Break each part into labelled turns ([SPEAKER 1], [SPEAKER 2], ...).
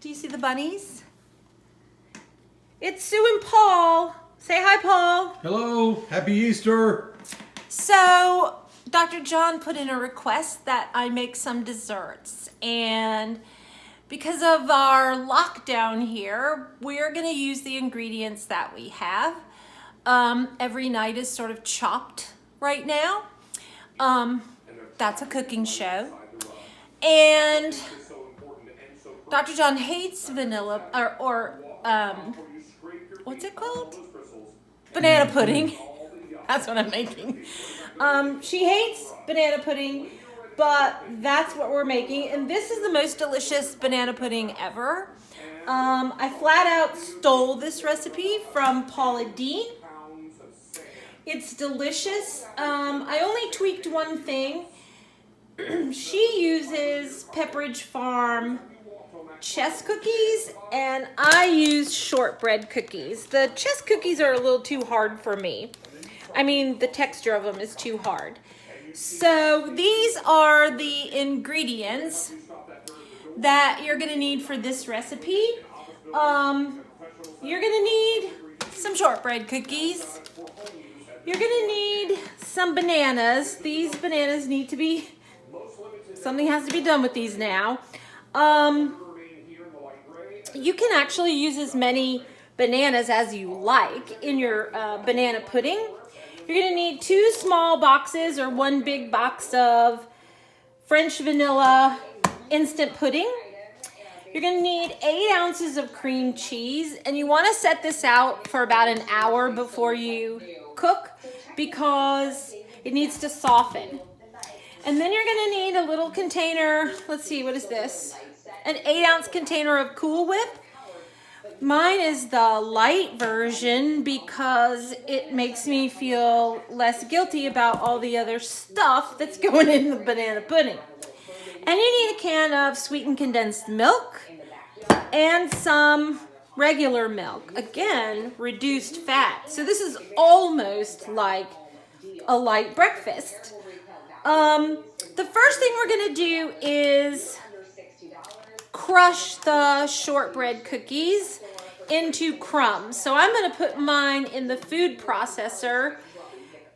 [SPEAKER 1] Do you see the bunnies? It's Sue and Paul. Say hi, Paul.
[SPEAKER 2] Hello, happy Easter.
[SPEAKER 1] So, Dr. John put in a request that I make some desserts, and because of our lockdown here, we're going to use the ingredients that we have. Every night is sort of chopped right now. That's a cooking show. And Dr. John hates vanilla, or what's it called? Banana pudding. That's what I'm making. She hates banana pudding, but that's what we're making. And this is the most delicious banana pudding ever. I flat out stole this recipe from Paula Deen. It's delicious. I only tweaked one thing. She uses Pepperidge Farm chess cookies, and I use shortbread cookies. The chess cookies are a little too hard for me. I mean, the texture of them is too hard. So these are the ingredients that you're gonna need for this recipe. You're gonna need some shortbread cookies. You're gonna need some bananas. These bananas need to be, something has to be done with these now. You can actually use as many bananas as you like in your banana pudding. You're going to need 2 small boxes or 1 big box of French vanilla instant pudding. You're going to need 8 ounces of cream cheese, and you want to set this out for about an hour before you cook because it needs to soften. And then you're going to need a little container. Let's see, what is this? An 8-ounce container of Cool Whip. Mine is the light version because it makes me feel less guilty about all the other stuff that's going in the banana pudding. And you need a can of sweetened condensed milk and some regular milk. Again, reduced fat. So this is almost like a light breakfast. The first thing we're going to do is crush the shortbread cookies into crumbs. So I'm going to put mine in the food processor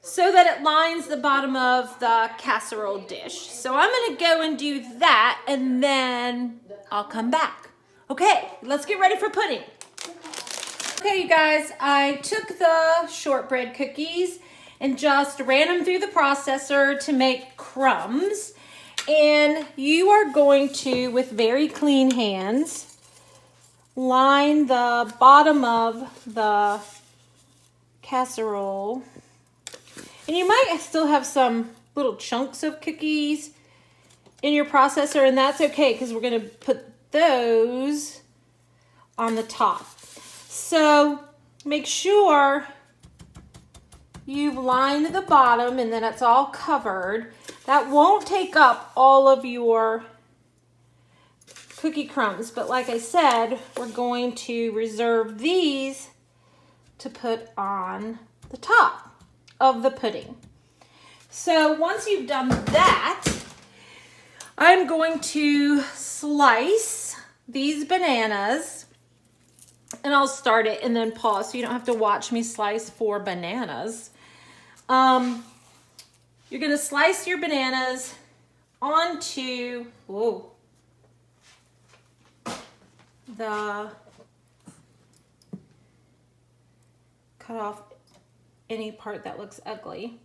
[SPEAKER 1] so that it lines the bottom of the casserole dish. So I'm going to go and do that, and then I'll come back. Okay, let's get ready for pudding. Okay, you guys, I took the shortbread cookies and just ran them through the processor to make crumbs. And you are going to, with very clean hands, line the bottom of the casserole. And you might still have some little chunks of cookies in your processor, and that's okay because we're going to put those on the top. So make sure you've lined the bottom and then it's all covered. That won't take up all of your cookie crumbs, but like I said, we're going to reserve these to put on the top of the pudding. So once you've done that, I'm going to slice these bananas, and I'll start it and then pause so you don't have to watch me slice 4 bananas. You're going to slice your bananas onto cut off any part that looks ugly,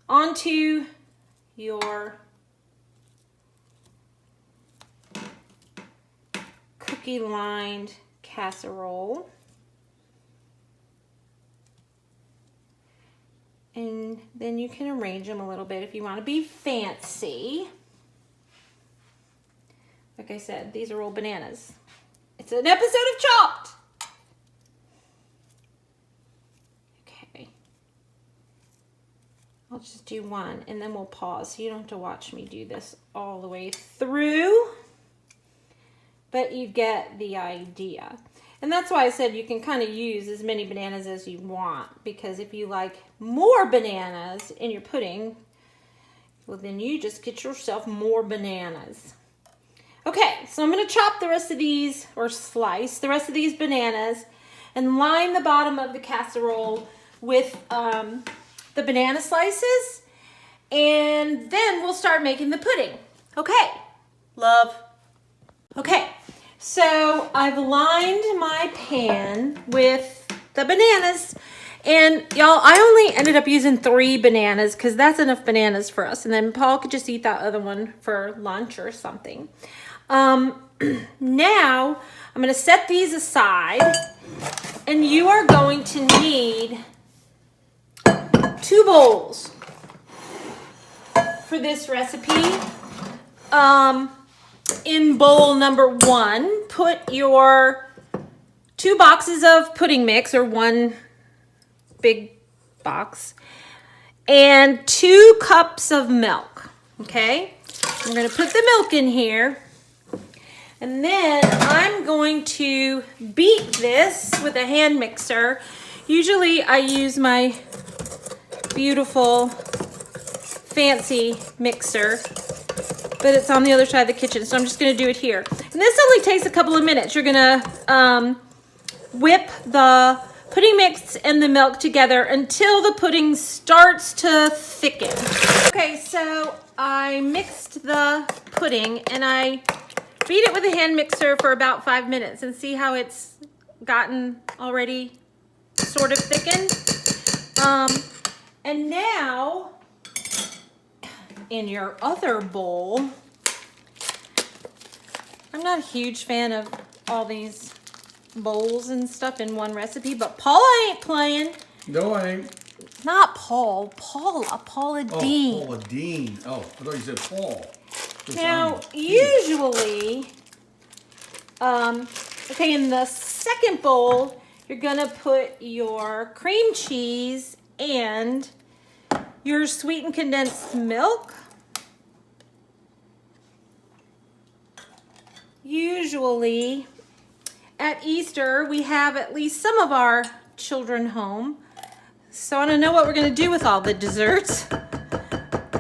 [SPEAKER 1] onto your cookie lined casserole. And then you can arrange them a little bit if you want to be fancy. Like I said, these are all bananas. It's an episode of Chopped. Okay. I'll just do one and then we'll pause so you don't have to watch me do this all the way through. But you get the idea. And that's why I said you can kind of use as many bananas as you want, because if you like more bananas in your pudding, well then you just get yourself more bananas. Okay, so I'm going to chop the rest of these, or slice the rest of these bananas, and line the bottom of the casserole with the banana slices, and then we'll start making the pudding. Okay, love. Okay, so I've lined my pan with the bananas, and y'all, I only ended up using 3 bananas because that's enough bananas for us, and then Paul could just eat that other one for lunch or something. Now I'm going to set these aside, and you are going to need 2 bowls for this recipe. In bowl number 1, put your 2 boxes of pudding mix, or 1 big box, and 2 cups of milk. Okay, I'm going to put the milk in here, and then I'm going to beat this with a hand mixer. Usually I use my beautiful fancy mixer, but it's on the other side of the kitchen, so I'm just going to do it here. And this only takes a couple of minutes. You're going to whip the pudding mix and the milk together until the pudding starts to thicken. Okay, so I mixed the pudding and I beat it with a hand mixer for about 5 minutes, and see how it's gotten already sort of thickened. And now, in your other bowl, I'm not a huge fan of all these bowls and stuff in one recipe, but Paula ain't playing.
[SPEAKER 2] No, I ain't.
[SPEAKER 1] Not Paul, Paula Dean.
[SPEAKER 2] Oh, Paula Dean. Oh, I thought you said Paul.
[SPEAKER 1] Now, usually, okay, in the second bowl, you're gonna put your cream cheese and your sweetened condensed milk. Usually, at Easter, we have at least some of our children home. So I don't know what we're gonna do with all the desserts.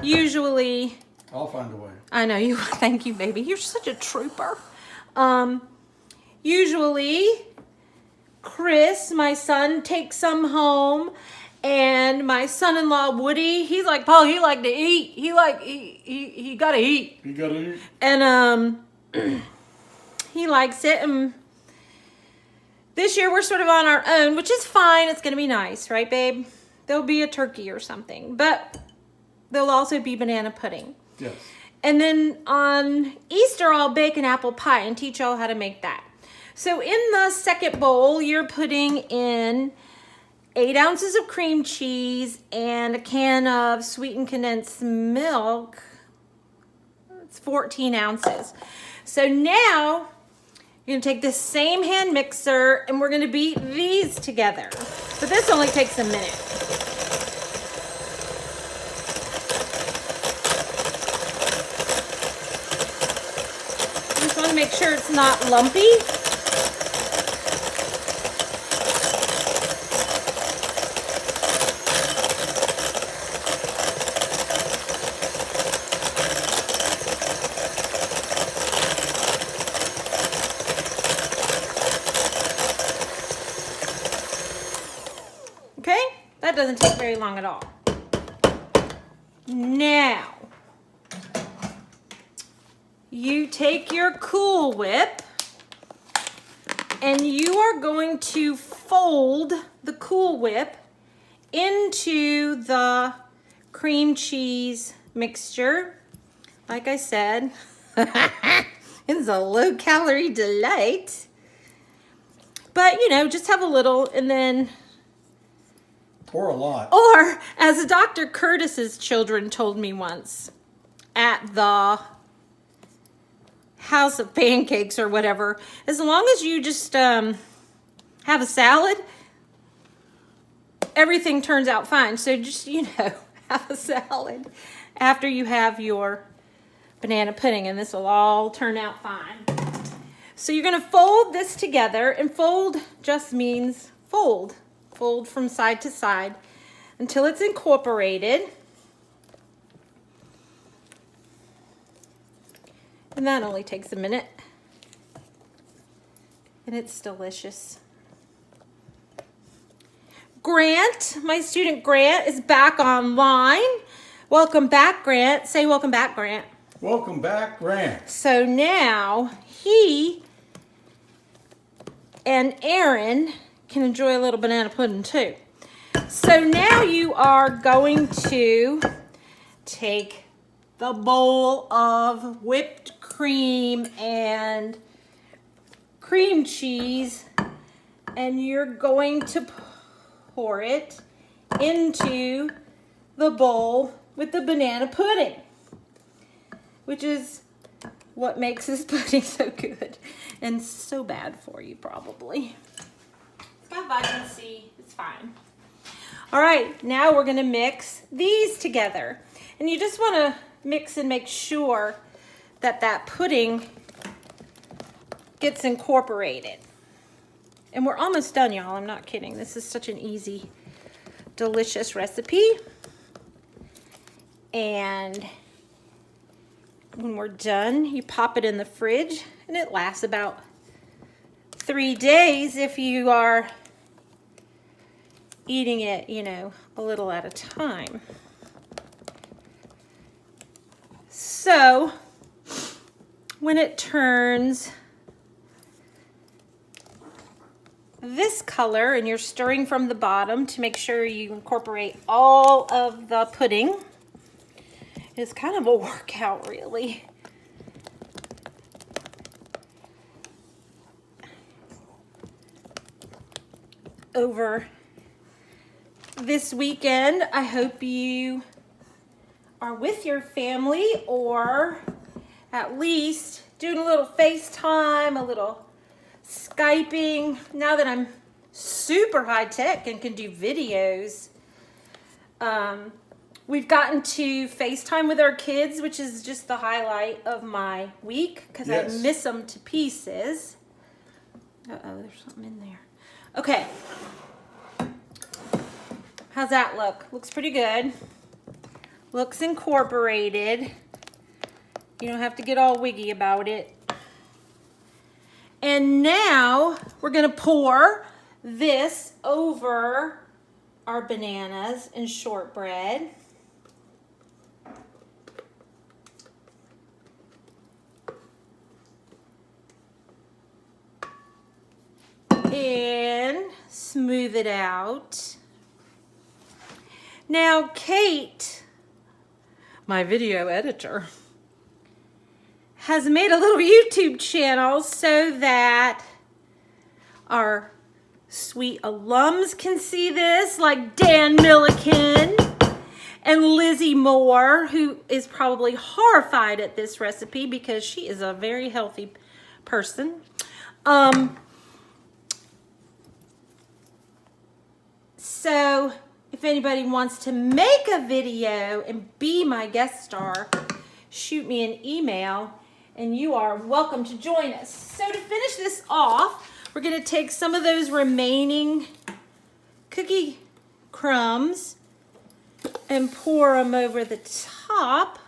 [SPEAKER 1] Usually,
[SPEAKER 2] I'll find a way.
[SPEAKER 1] I know you. Thank you, baby. You're such a trooper. Usually, Chris, my son, takes some home, and my son-in-law Woody, he's like, Paul, he like to eat. He gotta eat.
[SPEAKER 2] You gotta eat.
[SPEAKER 1] And he likes it. And this year we're sort of on our own, which is fine. It's gonna be nice, right, babe? There'll be a turkey or something, but there'll also be banana pudding.
[SPEAKER 2] Yes.
[SPEAKER 1] And then on Easter, I'll bake an apple pie and teach y'all how to make that. So in the second bowl, you're putting in 8 ounces of cream cheese and a can of sweetened condensed milk. It's 14 ounces. So now you're gonna take this same hand mixer and we're gonna beat these together. But this only takes a minute. Just want to make sure it's not lumpy. Okay, that doesn't take very long at all. Now, you take your Cool Whip and you are going to fold the Cool Whip into the cream cheese mixture. Like I said, it's a low-calorie delight. But, you know, just have a little and then...
[SPEAKER 2] Or a lot.
[SPEAKER 1] Or, as Dr. Curtis's children told me once at the House of Pancakes or whatever, as long as you just have a salad, everything turns out fine. So just, you know, have a salad after you have your banana pudding, and this will all turn out fine. So you're going to fold this together, and fold just means fold. Fold from side to side until it's incorporated. And that only takes a minute. And it's delicious. Grant, my student Grant, is back online. Welcome back, Grant. Say welcome back, Grant.
[SPEAKER 2] Welcome back, Grant.
[SPEAKER 1] So now he and Aaron can enjoy a little banana pudding too. So now you are going to take the bowl of whipped cream and cream cheese, and you're going to pour it into the bowl with the banana pudding, which is what makes this pudding so good and so bad for you probably. It's got vitamin C, it's fine. All right, now we're gonna mix these together. And you just wanna mix and make sure that that pudding gets incorporated. And we're almost done, y'all, I'm not kidding. This is such an easy, delicious recipe. And when we're done, you pop it in the fridge and it lasts about 3 days if you are eating it, you know, a little at a time. So when it turns this color and you're stirring from the bottom to make sure you incorporate all of the pudding, it's kind of a workout really. Over this weekend, I hope you are with your family or at least doing a little FaceTime, a little Skyping. Now that I'm super high tech and can do videos, we've gotten to FaceTime with our kids, which is just the highlight of my week because I miss them to pieces. Uh-oh, there's something in there. Okay. How's that look? Looks pretty good. Looks incorporated. You don't have to get all wiggy about it. And now we're gonna pour this over our bananas and shortbread. And smooth it out. Now, Kate, my video editor, has made a little YouTube channel so that our sweet alums can see this, like Dan Milliken and Lizzie Moore, who is probably horrified at this recipe because she is a very healthy person. So if anybody wants to make a video and be my guest star, shoot me an email and you are welcome to join us. So to finish this off, we're gonna take some of those remaining cookie crumbs and pour them over the top.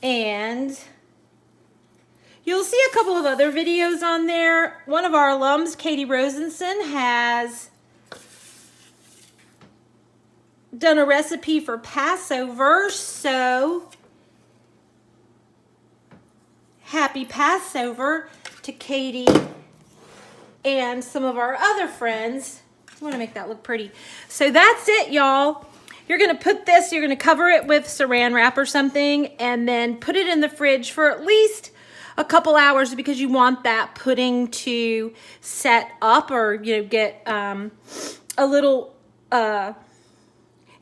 [SPEAKER 1] And you'll see a couple of other videos on there. One of our alums, Katie Rosenson, has done a recipe for Passover, so happy Passover to Katie and some of our other friends. I want to make that look pretty. So that's it, y'all. You're going to put this, you're going to cover it with saran wrap or something, and then put it in the fridge for at least a couple hours because you want that pudding to set up or, you know, get a little,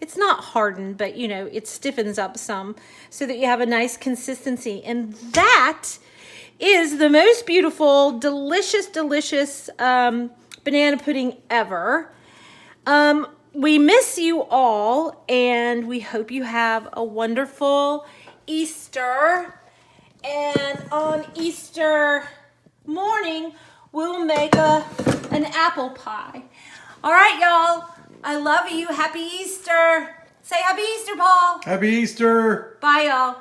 [SPEAKER 1] it's not hardened, but, you know, it stiffens up some so that you have a nice consistency. And that is the most beautiful, delicious, delicious banana pudding ever. We miss you all, and we hope you have a wonderful Easter. And on Easter morning, we'll make an apple pie. All right, y'all. I love you. Happy Easter. Say Happy Easter, Paul.
[SPEAKER 2] Happy Easter.
[SPEAKER 1] Bye, y'all.